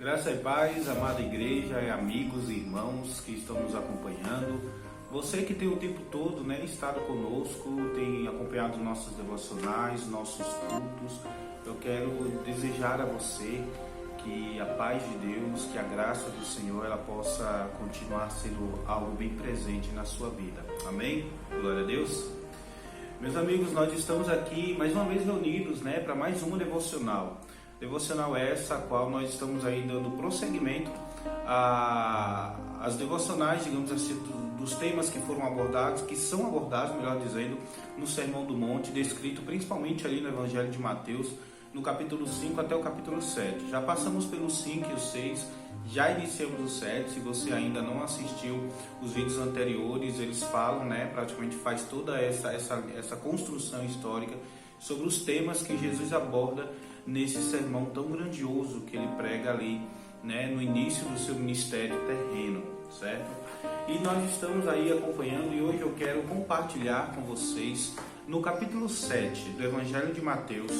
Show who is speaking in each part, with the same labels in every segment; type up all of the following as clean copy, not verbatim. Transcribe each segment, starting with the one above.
Speaker 1: Graça e paz, amada igreja, amigos e irmãos que estão nos acompanhando. Você que tem o tempo todo, estado conosco, tem acompanhado nossos devocionais, nossos cultos. Eu quero desejar a você que a paz de Deus, que a graça do Senhor, ela possa continuar sendo algo bem presente na sua vida. Amém? Glória a Deus. Meus amigos, nós estamos aqui mais uma vez reunidos, para mais uma devocional. Devocional essa, a qual nós estamos aí dando prosseguimento às devocionais, digamos assim, dos temas que foram abordados, que são abordados, melhor dizendo, no Sermão do Monte, descrito principalmente ali no Evangelho de Mateus, no capítulo 5 até o capítulo 7. Já passamos pelos 5 e os 6, já iniciamos o 7. Se você ainda não assistiu os vídeos anteriores, eles falam, praticamente faz toda essa construção histórica sobre os temas que Jesus aborda nesse sermão tão grandioso que ele prega ali, no início do seu ministério terreno, certo? E nós estamos aí acompanhando, e hoje eu quero compartilhar com vocês no capítulo 7 do Evangelho de Mateus.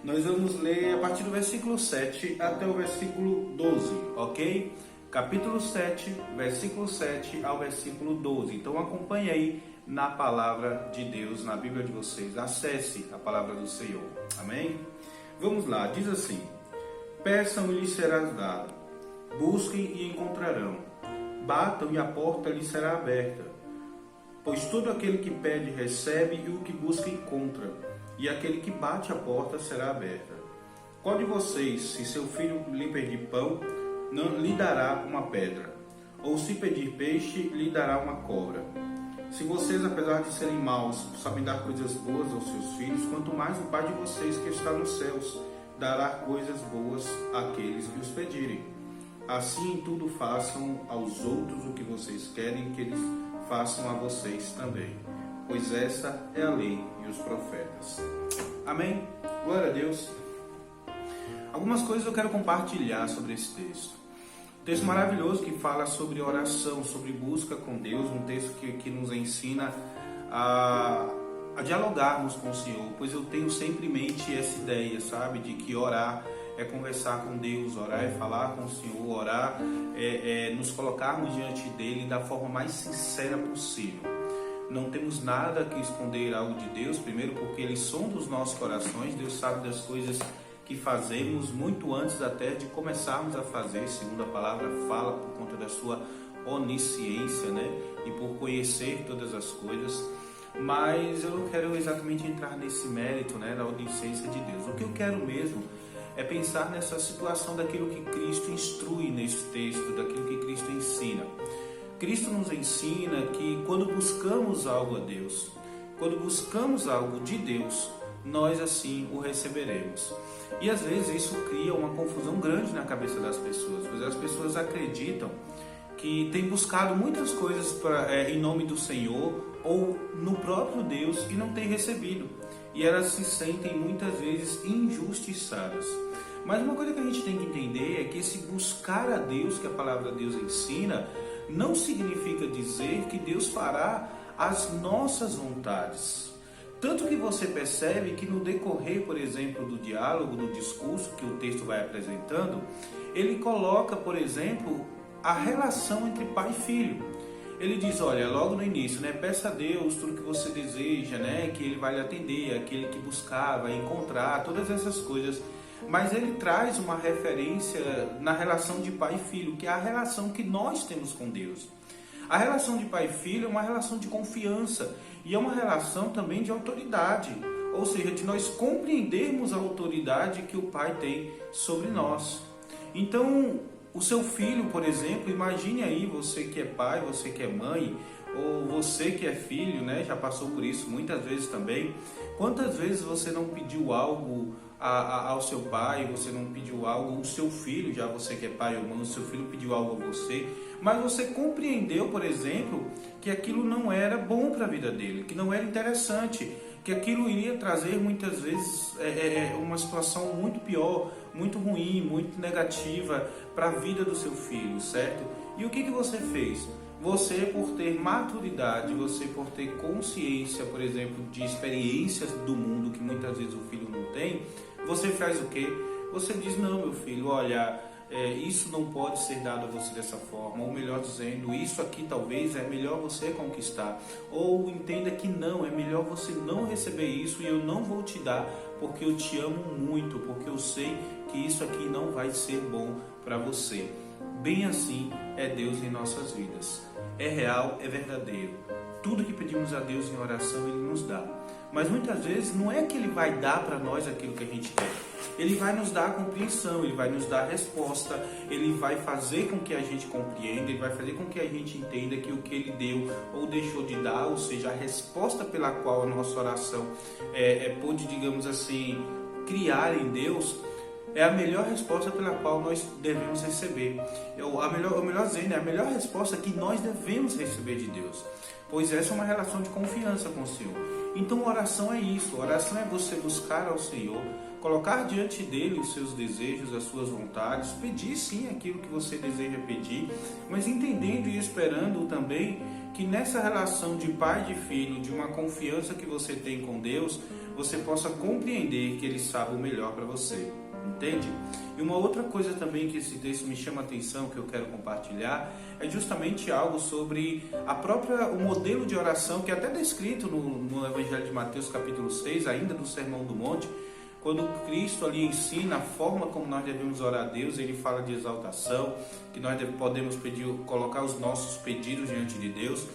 Speaker 1: Nós vamos ler a partir do versículo 7 até o versículo 12, ok? Capítulo 7, versículo 7 ao versículo 12. Então acompanhe aí na palavra de Deus, na Bíblia de vocês. Acesse a palavra do Senhor. Amém? Vamos lá, diz assim: peçam e lhes será dado, busquem e encontrarão, batam e a porta lhes será aberta. Pois todo aquele que pede recebe, e o que busca encontra, e aquele que bate a porta será aberta. Qual de vocês, se seu filho lhe pedir pão, não lhe dará uma pedra? Ou se pedir peixe, lhe dará uma cobra? Se vocês, apesar de serem maus, sabem dar coisas boas aos seus filhos, quanto mais o Pai de vocês que está nos céus dará coisas boas àqueles que os pedirem. Assim em tudo façam aos outros o que vocês querem que eles façam a vocês também, pois essa é a lei e os profetas. Amém? Glória a Deus. Algumas coisas eu quero compartilhar sobre esse texto. Um texto maravilhoso que fala sobre oração, sobre busca com Deus, um texto que nos ensina a dialogarmos com o Senhor, pois eu tenho sempre em mente essa ideia, sabe, de que orar é conversar com Deus, orar é falar com o Senhor, orar é nos colocarmos diante dEle da forma mais sincera possível. Não temos nada que esconder algo de Deus, primeiro porque Ele sonda os nossos corações, Deus sabe das coisas que fazemos muito antes até de começarmos a fazer, segundo a palavra fala, por conta da sua onisciência, e por conhecer todas as coisas. Mas eu não quero exatamente entrar nesse mérito, da onisciência de Deus. O que eu quero mesmo é pensar nessa situação daquilo que Cristo instrui nesse texto, daquilo que Cristo ensina. Cristo nos ensina que quando buscamos algo a Deus, quando buscamos algo de Deus, nós assim o receberemos. E às vezes isso cria uma confusão grande na cabeça das pessoas, pois as pessoas acreditam que têm buscado muitas coisas em nome do Senhor ou no próprio Deus e não têm recebido. E elas se sentem muitas vezes injustiçadas. Mas uma coisa que a gente tem que entender é que esse buscar a Deus, que a palavra de Deus ensina, não significa dizer que Deus fará as nossas vontades. Tanto que você percebe que no decorrer, por exemplo, do diálogo, do discurso que o texto vai apresentando, ele coloca, por exemplo, a relação entre pai e filho. Ele diz, olha, logo no início, peça a Deus tudo que você deseja, que Ele vai lhe atender, aquele que buscar, vai encontrar, todas essas coisas. Mas ele traz uma referência na relação de pai e filho, que é a relação que nós temos com Deus. A relação de pai e filho é uma relação de confiança e é uma relação também de autoridade, ou seja, de nós compreendermos a autoridade que o pai tem sobre nós. Então, o seu filho, por exemplo, imagine aí você que é pai, você que é mãe, ou você que é filho, já passou por isso muitas vezes também. Quantas vezes você não pediu algo ao seu pai, você não pediu algo ao seu filho, já você que é pai ou mãe, o seu filho pediu algo a você, mas você compreendeu, por exemplo, que aquilo não era bom para a vida dele, que não era interessante, que aquilo iria trazer muitas vezes uma situação muito pior, muito ruim, muito negativa para a vida do seu filho, certo? E o que você fez? Você, por ter maturidade, você por ter consciência, por exemplo, de experiências do mundo que muitas vezes o filho não tem, você faz o quê? Você diz, não, meu filho, olha, isso não pode ser dado a você dessa forma, ou melhor dizendo, isso aqui talvez é melhor você conquistar, ou entenda que não, é melhor você não receber isso e eu não vou te dar porque eu te amo muito, porque eu sei que isso aqui não vai ser bom para você. Bem assim é Deus em nossas vidas, é real, é verdadeiro. Tudo que pedimos a Deus em oração Ele nos dá, mas muitas vezes não é que Ele vai dar para nós aquilo que a gente quer. Ele vai nos dar a compreensão, Ele vai nos dar a resposta, Ele vai fazer com que a gente compreenda, Ele vai fazer com que a gente entenda que o que Ele deu ou deixou de dar, ou seja, a resposta pela qual a nossa oração pôde, digamos assim, criar em Deus, é a melhor resposta pela qual nós devemos receber. Melhor dizendo, é a melhor resposta que nós devemos receber de Deus, pois essa é uma relação de confiança com o Senhor. Então oração é isso, oração é você buscar ao Senhor, colocar diante dele os seus desejos, as suas vontades, pedir sim aquilo que você deseja pedir, mas entendendo e esperando também que nessa relação de pai e de filho, de uma confiança que você tem com Deus, você possa compreender que Ele sabe o melhor para você. Entende? E uma outra coisa também que esse texto me chama a atenção, que eu quero compartilhar, é justamente algo sobre o modelo de oração que é até descrito no Evangelho de Mateus capítulo 6, ainda do Sermão do Monte, quando Cristo ali ensina a forma como nós devemos orar a Deus. Ele fala de exaltação, que nós podemos colocar os nossos pedidos diante de Deus,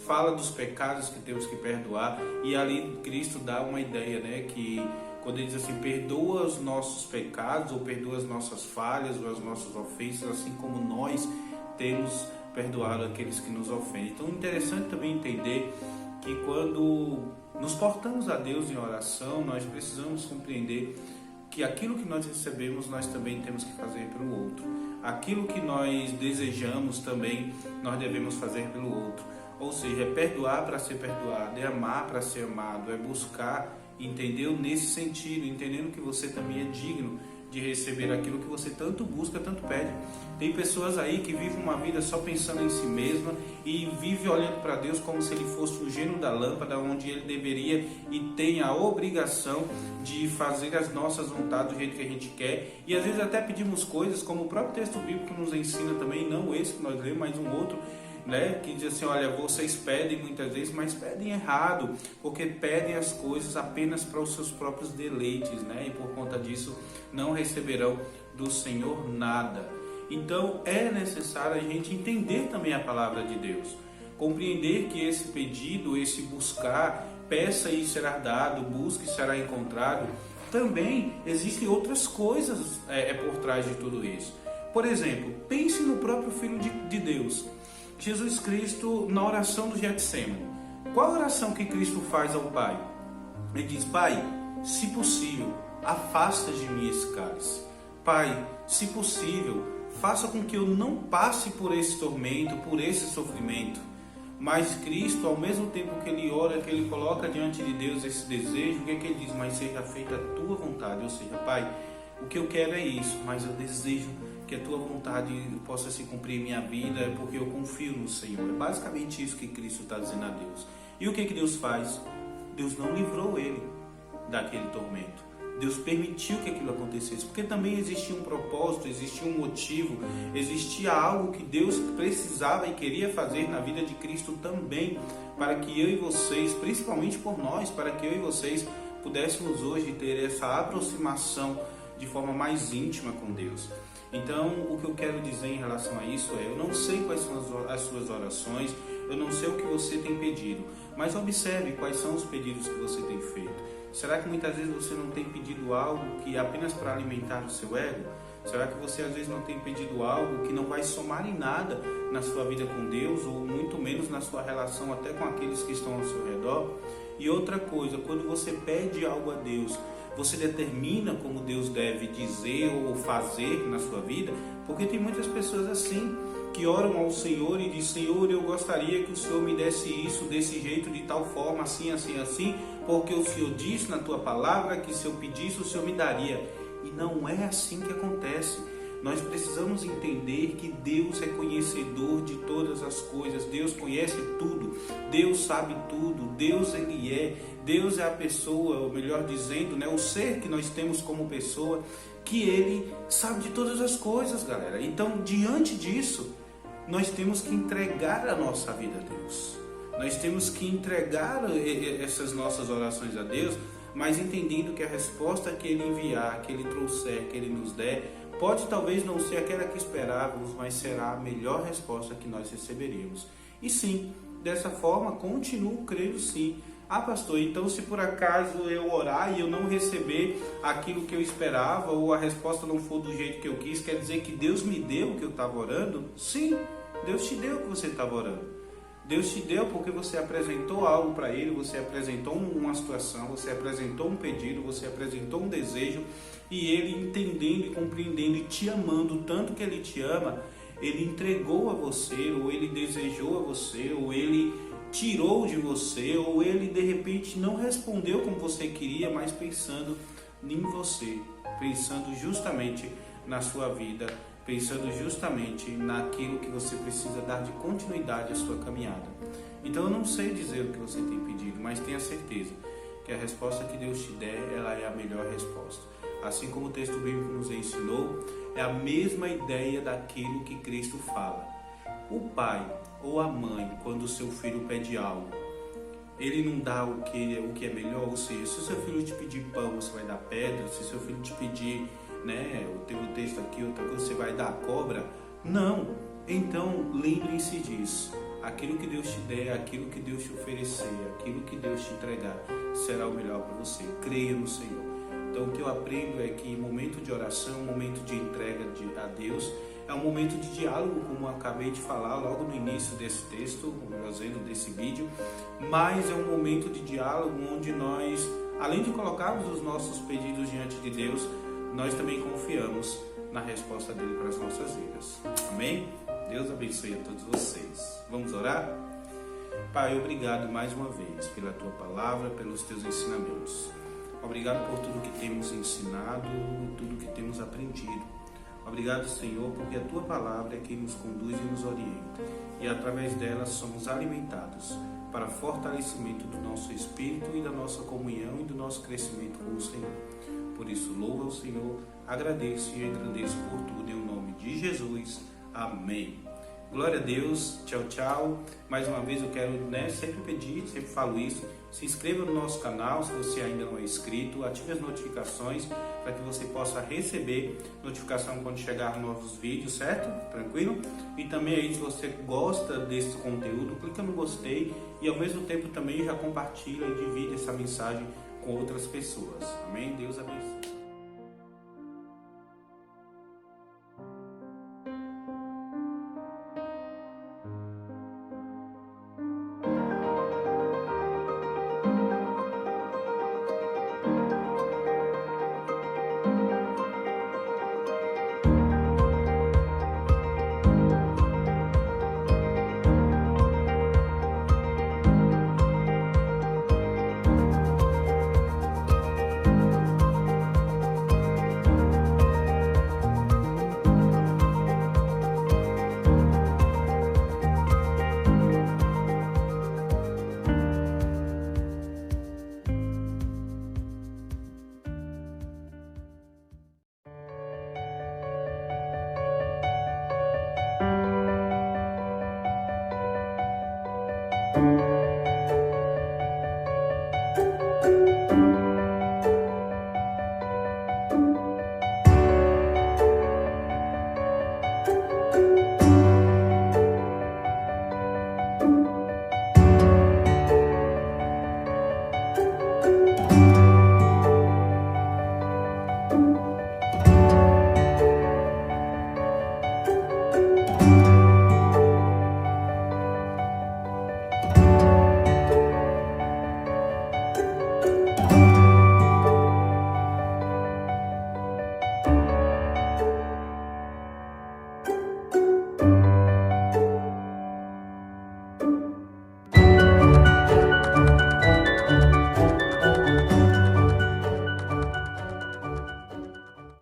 Speaker 1: fala dos pecados que temos que perdoar, e ali Cristo dá uma ideia, né, que quando ele diz assim, perdoa os nossos pecados, ou perdoa as nossas falhas, ou as nossas ofensas, assim como nós temos perdoado aqueles que nos ofendem. Então é interessante também entender que quando nos portamos a Deus em oração, nós precisamos compreender que aquilo que nós recebemos, nós também temos que fazer pelo outro. Aquilo que nós desejamos também, nós devemos fazer pelo outro. Ou seja, é perdoar para ser perdoado, é amar para ser amado, é buscar, entendeu? Nesse sentido, entendendo que você também é digno de receber aquilo que você tanto busca, tanto pede. Tem pessoas aí que vivem uma vida só pensando em si mesma e vive olhando para Deus como se Ele fosse o gênio da lâmpada, onde Ele deveria e tem a obrigação de fazer as nossas vontades do jeito que a gente quer. E às vezes até pedimos coisas, como o próprio texto bíblico nos ensina também, não esse que nós lemos, mas um outro, né, que diz assim, olha, vocês pedem muitas vezes, mas pedem errado, porque pedem as coisas apenas para os seus próprios deleites, né, e por conta disso não receberão do Senhor nada. Então é necessário a gente entender também a palavra de Deus, compreender que esse pedido, esse buscar, peça e será dado, busque e será encontrado, também existem outras coisas por trás de tudo isso. Por exemplo, pense no próprio Filho de Deus, Jesus Cristo, na oração do Getsemane. Qual a oração que Cristo faz ao Pai? Ele diz, Pai, se possível, afasta de mim esse cálice. Pai, se possível, faça com que eu não passe por esse tormento, por esse sofrimento. Mas Cristo, ao mesmo tempo que Ele ora, que Ele coloca diante de Deus esse desejo, o que é que Ele diz? Mas seja feita a Tua vontade. Ou seja, Pai, o que eu quero é isso, mas eu desejo que a Tua vontade possa se cumprir em minha vida, porque eu confio no Senhor. É basicamente isso que Cristo está dizendo a Deus. E o que Deus faz? Deus não livrou Ele daquele tormento. Deus permitiu que aquilo acontecesse, porque também existia um propósito, existia um motivo, existia algo que Deus precisava e queria fazer na vida de Cristo também, para que eu e vocês, principalmente por nós, para que eu e vocês pudéssemos hoje ter essa aproximação de forma mais íntima com Deus. Então, o que eu quero dizer em relação a isso é, eu não sei quais são as suas orações, eu não sei o que você tem pedido, mas observe quais são os pedidos que você tem feito. Será que muitas vezes você não tem pedido algo que é apenas para alimentar o seu ego? Será que você às vezes não tem pedido algo que não vai somar em nada na sua vida com Deus, ou muito menos na sua relação até com aqueles que estão ao seu redor? E outra coisa, quando você pede algo a Deus, você determina como Deus deve dizer ou fazer na sua vida? Porque tem muitas pessoas assim, que oram ao Senhor e dizem, Senhor, eu gostaria que o Senhor me desse isso, desse jeito, de tal forma, assim, assim, assim, porque o Senhor disse na Tua palavra que se eu pedisse, o Senhor me daria. E não é assim que acontece. Nós precisamos entender que Deus é conhecedor de todas as coisas, Deus conhece tudo, Deus sabe tudo, Deus é a pessoa, ou melhor dizendo, né, o ser que nós temos como pessoa, que Ele sabe de todas as coisas, galera. Então, diante disso, nós temos que entregar a nossa vida a Deus. Nós temos que entregar essas nossas orações a Deus, mas entendendo que a resposta que Ele enviar, que Ele trouxer, que Ele nos der, pode talvez não ser aquela que esperávamos, mas será a melhor resposta que nós receberíamos. E sim, dessa forma, continuo crendo sim. Ah, pastor, então se por acaso eu orar e eu não receber aquilo que eu esperava, ou a resposta não for do jeito que eu quis, quer dizer que Deus me deu o que eu estava orando? Sim, Deus te deu o que você estava orando. Deus te deu porque você apresentou algo para Ele, você apresentou uma situação, você apresentou um pedido, você apresentou um desejo, e Ele, entendendo e compreendendo e te amando tanto que Ele te ama, Ele entregou a você, ou Ele desejou a você, ou Ele tirou de você, ou Ele de repente não respondeu como você queria, mas pensando em você, pensando justamente na sua vida, pensando justamente naquilo que você precisa dar de continuidade à sua caminhada. Então eu não sei dizer o que você tem pedido, mas tenha certeza que a resposta que Deus te der, ela é a melhor resposta. Assim como o texto bíblico nos ensinou, é a mesma ideia daquilo que Cristo fala. O pai ou a mãe, quando o seu filho pede algo, ele não dá o que é melhor, ou seja, se o seu filho te pedir pão, você vai dar pedra, se o seu filho te pedir, né, tem um texto aqui, outra coisa, você vai dar a cobra? Não. Então, lembrem-se disso. Aquilo que Deus te der, aquilo que Deus te oferecer, aquilo que Deus te entregar, será o melhor para você. Creia no Senhor. Então, o que eu aprendo é que momento de oração, momento de entrega a Deus, é um momento de diálogo, como eu acabei de falar logo no início desse texto, fazendo desse vídeo, mas é um momento de diálogo onde nós, além de colocarmos os nossos pedidos diante de Deus, nós também confiamos na resposta dele para as nossas vidas. Amém? Deus abençoe a todos vocês. Vamos orar? Pai, obrigado mais uma vez pela Tua palavra, pelos Teus ensinamentos. Obrigado por tudo que temos ensinado, tudo que temos aprendido. Obrigado, Senhor, porque a Tua palavra é quem nos conduz e nos orienta. E através dela somos alimentados para fortalecimento do nosso espírito e da nossa comunhão e do nosso crescimento com o Senhor. Por isso, louvo ao Senhor, agradeço e agradeço por tudo, em nome de Jesus. Amém. Glória a Deus, tchau, tchau. Mais uma vez eu quero sempre pedir, sempre falo isso, se inscreva no nosso canal, se você ainda não é inscrito, ative as notificações para que você possa receber notificação quando chegar novos vídeos, certo? Tranquilo? E também aí, se você gosta desse conteúdo, clica no gostei e ao mesmo tempo também já compartilha e divide essa mensagem com outras pessoas. Amém? Deus abençoe.